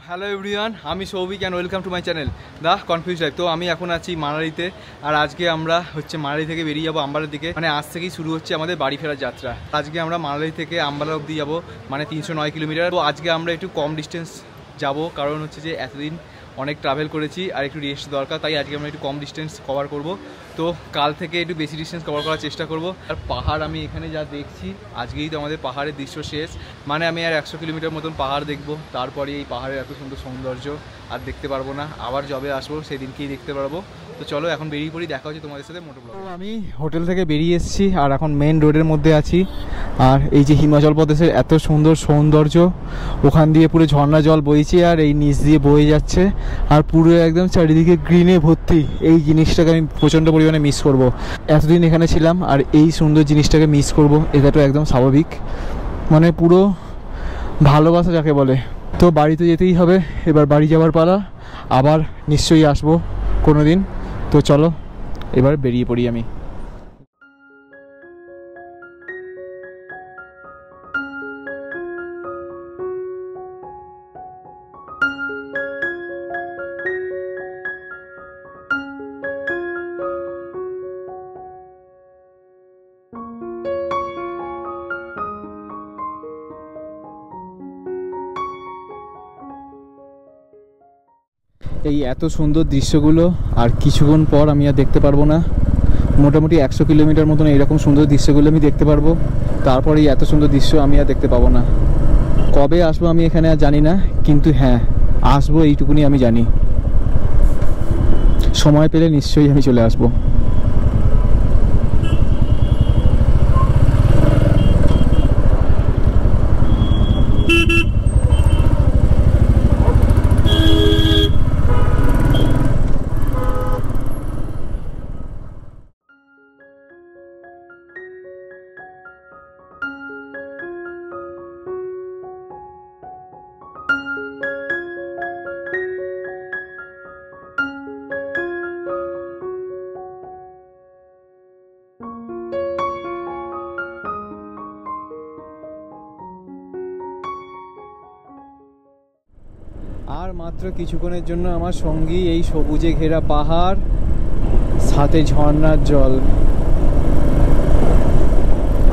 Hello everyone, আমি Souvik and welcome to my channel the confuse life. তো আমি এখন আছি মানালিতে, আর আজকে আমরা মানালি থেকে বেরিয়ে যাবো আম্বালার দিকে। আজ থেকেই শুরু হচ্ছে আমাদের বাড়ি ফেরার যাত্রা। আজকে আমরা মানালি থেকে আম্বালা অবধি যাবো, 309 কিলোমিটার। তো আজকে আমরা একটু কম ডিস্টেন্স যাব, কারণ যে এতদিন অনেক ট্রাভেল করেছি আর একটু রেস্ট দরকার, তাই আজকে আমরা একটু কম ডিস্টেন্স কভার করব। তো কাল থেকে একটু বেশি ডিস্টেন্স কভার করার চেষ্টা করব। আর পাহাড় আমি এখানে যা দেখছি, আজকেই তো আমাদের পাহাড়ের দৃশ্য শেষ। আমি আর 100 কিলোমিটার মতন পাহাড় দেখব, তারপরে এই পাহাড়ের এত সুন্দর সৌন্দর্য আর দেখতে পারবো না। আবার যবে আসবো সেদিনকেই দেখতে পারবো। তো চলো এখন বেরিয়ে পড়ি, দেখা হচ্ছে তোমাদের সাথে মোটো ব্লগে। আমি হোটেল থেকে বেরিয়ে এসেছি আর এখন মেন রোডের মধ্যে আছি। আর এই যে হিমাচল প্রদেশের এত সুন্দর সৌন্দর্য, ওখান দিয়ে পুরো ঝর্ণা জল বইছে আর এই নিচ দিয়ে বয়ে যাচ্ছে, আর পুরো একদম চারিদিকে গ্রিনে ভর্তি। এই জিনিসটাকে আমি প্রচণ্ড পরিমাণে মিস করব। এতদিন এখানে ছিলাম আর এই সুন্দর জিনিসটাকে মিস করব, এটা তো একদম স্বাভাবিক। পুরো ভালোবাসা যাকে বলে। তো বাড়িতে যেতেই হবে, এবার বাড়ি যাওয়ার পালা। আবার নিশ্চয়ই আসবো কোনো দিন। তো চলো এবার বেরিয়ে পড়ি আমি। এই এত সুন্দর দৃশ্যগুলো আর কিছুক্ষণ পর আমি আর দেখতে পারবো না। মোটামুটি 100 কিলোমিটার মতন এইরকম সুন্দর দৃশ্যগুলো আমি দেখতে পারবো, তারপরে এই এত সুন্দর দৃশ্য আমি আর দেখতে পাবো না। কবে আসবো আমি এখানে আর জানি না, কিন্তু হ্যাঁ আসবো এইটুকুনি আমি জানি। সময় পেলে নিশ্চয়ই আমি চলে আসবো। আর মাত্র কিছুক্ষণের জন্য আমার সঙ্গী এই সবুজে ঘেরা পাহাড়, সাথে ঝর্ণার জল।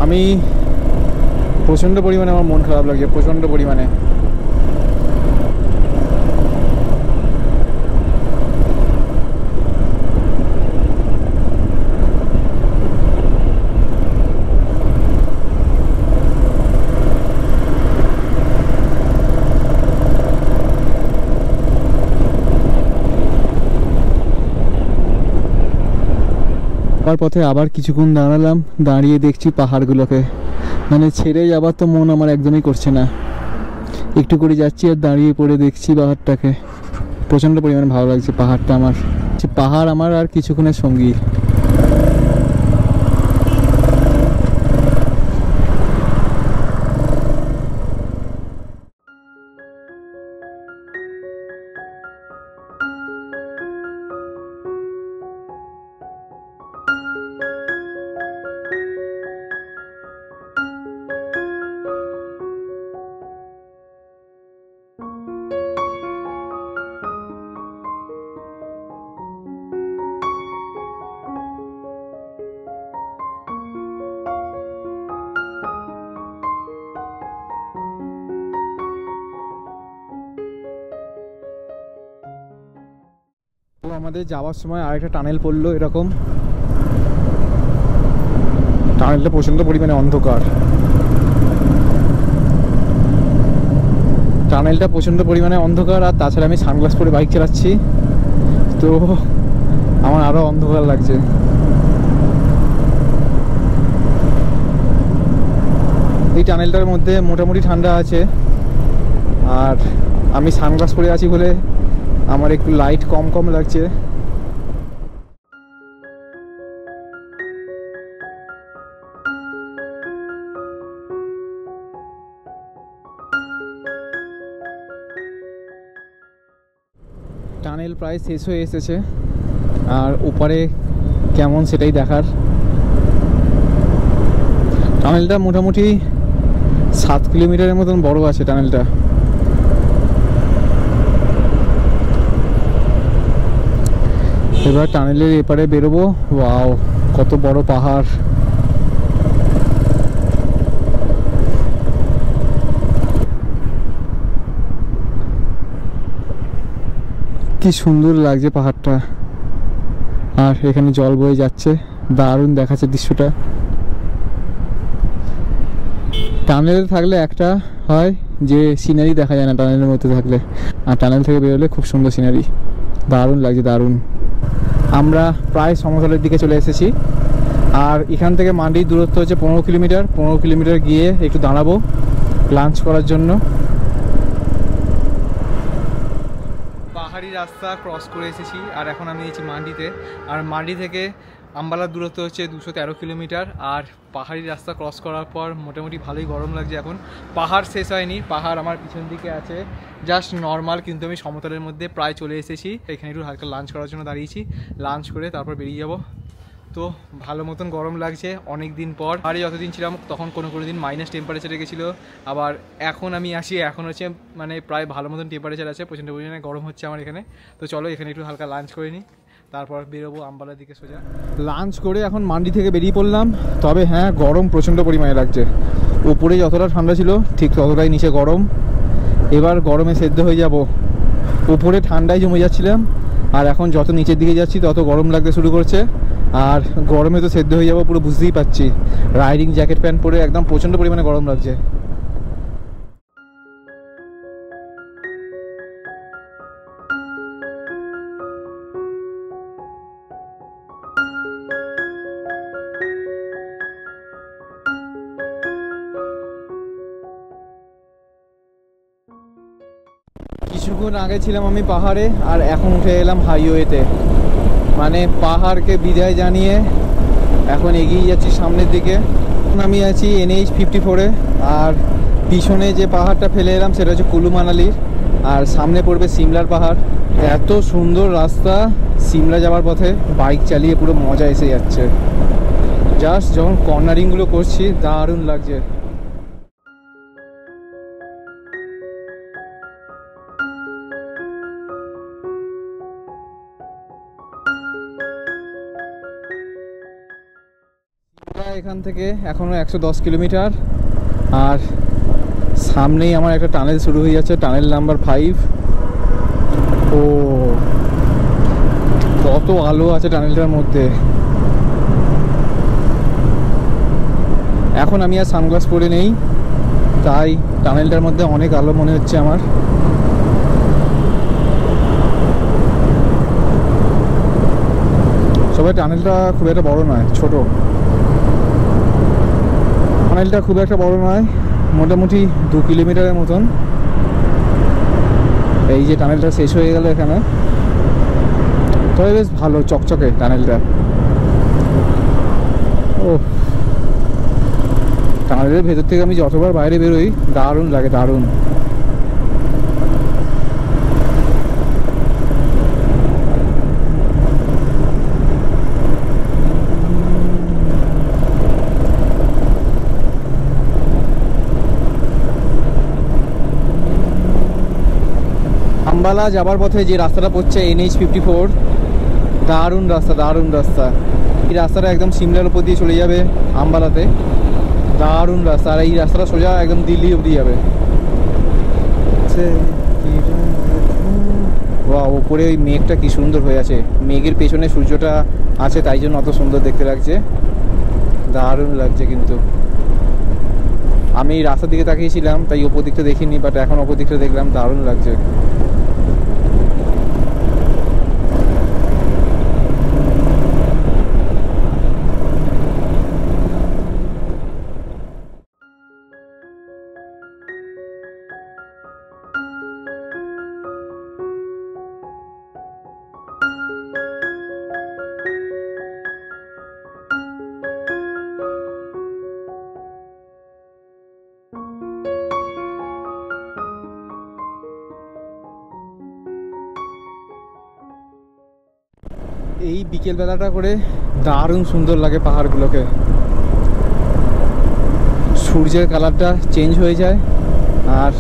আমি প্রচণ্ড পরিমাণে আমার মন খারাপ লাগছে, প্রচণ্ড পরিমাণে। পথে আবার কিছুক্ষণ দাঁড়ালাম, দাঁড়িয়ে দেখছি পাহাড়গুলোকে। ছেড়ে যাবার তো মন আমার একদমই করছে না। একটু করে যাচ্ছি আর দাঁড়িয়ে পড়ে দেখছি পাহাড়টাকে। প্রচণ্ড পরিমাণে ভালো লাগছে পাহাড়টা আমার। পাহাড় আমার আর কিছুক্ষণের সঙ্গী। আমাদের যাওয়ার সময় আরেকটা টানেল পড়লো এরকম। টানেলটা প্রচণ্ড পরিমাণে অন্ধকার, আর তাছাড়া আমি সানগ্লাস পরে বাইক চালাচ্ছি, তো আমার আরো অন্ধকার লাগছে। এই টানেলটার মধ্যে মোটামুটি ঠান্ডা আছে, আর আমি সানগ্লাস পরে আছি বলে আমার একটু লাইট কম কম লাগছে। টানেল প্রায় শেষ হয়ে এসেছে, আর উপরে কেমন সেটাই দেখার। টানেলটা মোটামুটি 7 কিলোমিটারের মতন বড় আছে টানেলটা। এবার টানেলের এপারে বেরোবো। ওয়াও, কত বড় পাহাড়! কি সুন্দর লাগছে পাহাড়টা, আর এখানে জল বয়ে যাচ্ছে, দারুণ দেখাচ্ছে দৃশ্যটা। টানেলে থাকলে একটা হয় যে সিনারি দেখা যায় না টানেলের মধ্যে থাকলে, আর টানেল থেকে বেরোলে খুব সুন্দর সিনারি, দারুণ লাগছে, দারুণ। আমরা প্রায় সমতলের দিকে চলে এসেছি, আর এখান থেকে মান্ডির দূরত্ব হচ্ছে 15 কিলোমিটার। 15 কিলোমিটার গিয়ে একটু দাঁড়াবো লাঞ্চ করার জন্য। পাহাড়ি রাস্তা ক্রস করে এসেছি, আর এখন আমি এসেছি মান্ডিতে। আর মান্ডি থেকে আম্বালার দূরত্ব হচ্ছে 213 কিলোমিটার। আর পাহাড়ি রাস্তা ক্রস করার পর মোটামুটি ভালোই গরম লাগছে এখন। পাহাড় শেষ হয়নি, পাহাড় আমার পিছন দিকে আছে, জাস্ট নর্মাল, কিন্তু আমি সমতলের মধ্যে প্রায় চলে এসেছি। এখানে একটু হালকা লাঞ্চ করার জন্য দাঁড়িয়েছি, লাঞ্চ করে তারপর বেরিয়ে যাব। তো ভালো মতন গরম লাগছে অনেক দিন পর। আর যতদিন ছিলাম তখন কোনো দিন মাইনাস টেম্পারেচারে গেছিলো, আবার এখন আমি আসি এখন হচ্ছে মানে প্রায় ভালো মতন টেম্পারেচার আছে, প্রচণ্ড পরিমাণে গরম হচ্ছে আমার এখানে। তো চলো এখানে একটু হালকা লাঞ্চ করে নিই, তারপর বেরোবো আম্বালার দিকে সোজা। লাঞ্চ করে এখন মান্ডি থেকে বেরিয়ে পড়লাম। তবে হ্যাঁ, গরম প্রচণ্ড পরিমাণে লাগছে। উপরে যতটা ঠান্ডা ছিল ঠিক ততটাই নিচে গরম। এবার গরমে সেদ্ধ হয়ে যাব। উপরে ঠান্ডায় জমে যাচ্ছিলাম, আর এখন যত নিচের দিকে যাচ্ছি তত গরম লাগতে শুরু করছে, আর গরমে তো সেদ্ধ হয়ে যাবো পুরো, বুঝতেই পারছি। রাইডিং জ্যাকেট প্যান্ট পরে একদম প্রচণ্ড পরিমাণে গরম লাগছে। কিছুক্ষণ আগে ছিলাম আমি পাহাড়ে, আর এখন উঠে এলাম হাইওয়েতে। মানে পাহাড়কে বিদায় জানিয়ে এখন এগিয়ে যাচ্ছি সামনের দিকে। আমি আছি NH 54-এ, আর পিছনে যে পাহাড়টা ফেলে এলাম সেটা হচ্ছে কুলু মানালির, আর সামনে পড়বে সিমলার পাহাড়। এত সুন্দর রাস্তা, সিমলা যাওয়ার পথে বাইক চালিয়ে পুরো মজা এসে যাচ্ছে। জাস্ট যখন কর্নারিংগুলো করছি দারুণ লাগছে। এখান থেকে এখনো 110 কিলোমিটার, আর সামনেই আমার একটা টানেল শুরু হয়ে যাচ্ছে, টানেল নাম্বার 5। ও কত আলো আছে টানেলটার মধ্যে। এখন আমি আর সানগ্লাস পরে নেই, তাই টানেলটার মধ্যে অনেক আলো মনে হচ্ছে আমার। সবাই টানেলটা খুব একটা বড় নয়, ছোট। টানেলটা খুব একটা বড় নয়, মোটামুটি 2 কিলোমিটারের মতন। এই যে টানেলটা শেষ হয়ে গেল এখানে, তবে বেশ ভালো চকচকে টানেলটা। ও টানেলের ভেতর থেকে আমি যতবার বাইরে বেরোই দারুণ লাগে, দারুণ। আম্বালা যাবার পথে যে রাস্তাটা পড়ছে NH 54, দারুণ রাস্তা, দারুণ রাস্তা। এই রাস্তাটা একদম সিমলার উপর দিয়ে চলে যাবে আম্বালাতে, দারুণ রাস্তা। আর এই রাস্তাটা সোজা একদম দিল্লি অবধি যাবে। বাহ, ওপরে ওই মেঘটা কি সুন্দর হয়ে আছে, মেঘের পেছনে সূর্যটা আছে তাই জন্য অত সুন্দর দেখতে লাগছে, দারুণ লাগছে। কিন্তু আমি এই রাস্তার দিকে তাকিয়েছিলাম তাই ওপর দিকটা দেখিনি, বাট এখন ওপর দিকটা দেখলাম, দারুণ লাগছে। এই বিকেলবেলাটা করে দারুণ সুন্দর লাগে পাহাড়গুলোকে, সূর্যের কালারটা চেঞ্জ হয়ে যায়, আর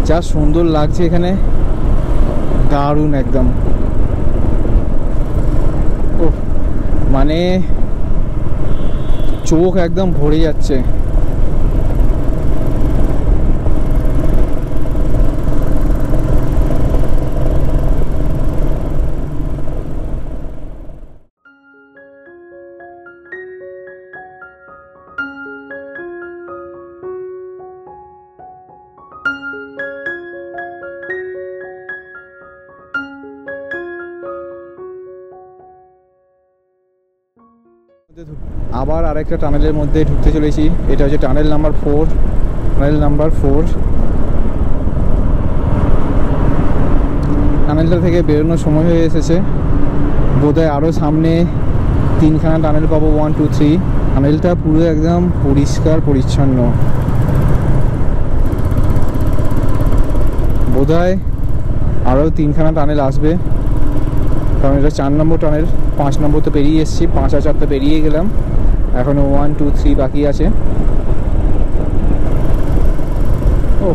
যা সুন্দর লাগছে এখানে, দারুণ একদম। মানে চোখ একদম ভরে যাচ্ছে। আবার আরেকটা টানেলের মধ্যে ঢুকতে চলেছি। এটা হচ্ছে টানেল নাম্বার 4। টানেলটা থেকে বেরোনোর সময় হয়ে এসেছে। বোধহয় আরও সামনে 3খানা টানেল পাবো, 1 2 3। টানেলটা পুরো একদম পরিষ্কার পরিচ্ছন্ন। বোধহয় আরও 3খানা টানেল আসবে, কারণ এটা 4 নম্বর টানেল। 5 নম্বর তো পেরিয়ে এসেছি, 5 আর 4 তো পেরিয়ে গেলাম, এখনও 1 2 3 বাকি আছে। ও,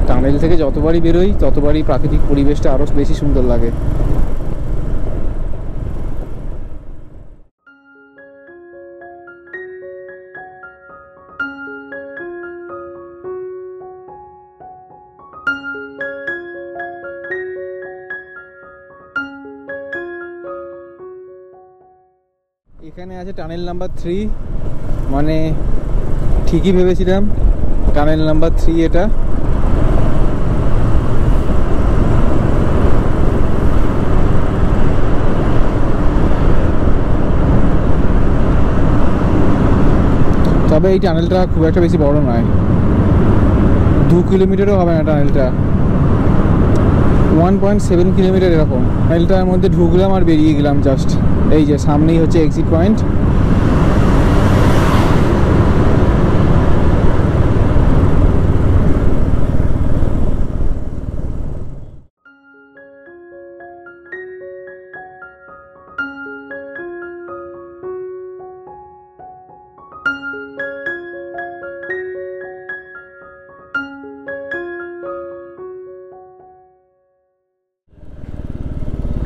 টানেল থেকে যতবারই বেরোই ততবারই প্রাকৃতিক পরিবেশটা আরও বেশি সুন্দর লাগে। এখানে আছে টানেল নাম্বার 3, মানে ঠিকই ভেবেছিলাম টানেল নাম্বার 3 এটা। তবে এই টানেলটা খুব একটা বেশি বড় নয়, 2 কিলোমিটারও হবে না টানেলটা, 1.7 কিলোমিটার এরকম। টানেলটার মধ্যে ঢুকলাম আর বেরিয়ে গেলাম জাস্ট। এই যে সামনেই হচ্ছে এক্সিট পয়েন্ট।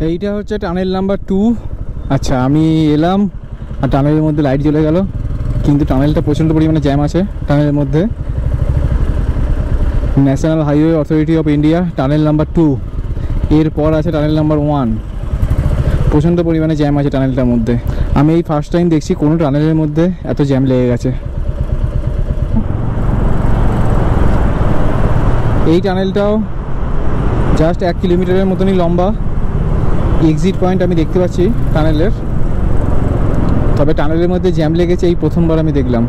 এইটা হচ্ছে টানেল নাম্বার 2। আচ্ছা, আমি এলাম আর টানেলের মধ্যে লাইট জ্বলে গেল, কিন্তু টানেলটা প্রচণ্ড পরিমাণে জ্যাম আছে টানেলের মধ্যে। National highway authority of India tunnel number 2, এরপর আছে টানেল নাম্বার 1। প্রচণ্ড পরিমাণে জ্যাম আছে টানেলটার মধ্যে। আমি এই ফার্স্ট টাইম দেখছি কোনো টানেলের মধ্যে এত জ্যাম লেগে গেছে। এই টানেলটাও জাস্ট 1 কিলোমিটারের মতনই লম্বা। এক্সিট পয়েন্ট আমি দেখতে পাচ্ছি টানেলের, তবে টানেলের মধ্যে জ্যাম লেগেছে এই প্রথমবার আমি দেখলাম।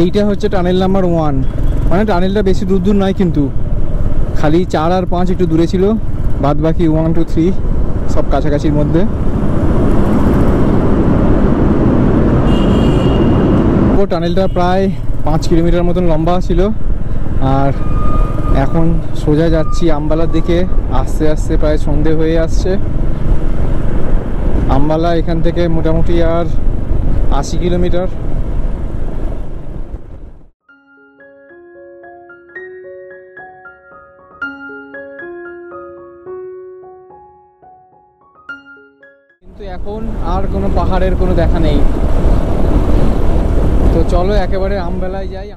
এইটা হচ্ছে টানেল নাম্বার 1, মানে টানেলটা বেশি দূর নয়, কিন্তু খালি 4 আর 5 একটু দূরে ছিল, বাদ বাকি 1 2 3 সব কাছাকাছির মধ্যে। টানেলটা প্রায় 5 কিলোমিটার মতন লম্বা ছিল। আর এখন সোজা যাচ্ছি আম্বালার দিকে। আস্তে আস্তে প্রায় সন্ধে হয়ে আসছে। আম্বালা এখান থেকে মোটামুটি আর 80 কিলোমিটার। কিন্তু এখন আর কোনো পাহাড়ের কোনো দেখা নেই। তো চলো একেবারে আমবেলায় যাই।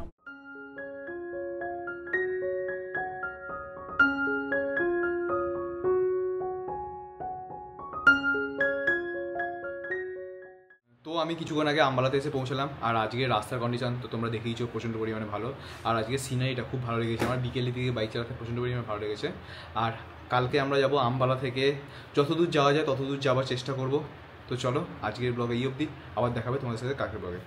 তো আমি কিছুক্ষণ আগে আম্বালাতে এসে পৌঁছলাম, আর আজকে রাস্তার কন্ডিশন তো তোমরা দেখেইছো, প্রচণ্ড পরিমাণে ভালো। আর আজকে সিনারিটা খুব ভালো লেগেছে আমার, বিকেলের দিকে বাইক চালাতে প্রচণ্ড পরিমাণে ভালো লেগেছে। আর কালকে আমরা যাব আম্বালা থেকে যতদূর যাওয়া যায় ততদূর যাওয়ার চেষ্টা করব। তো চলো আজকের ব্লগে এই অবধি, আবার দেখাবে তোমাদের সাথে কালকের ব্লগে।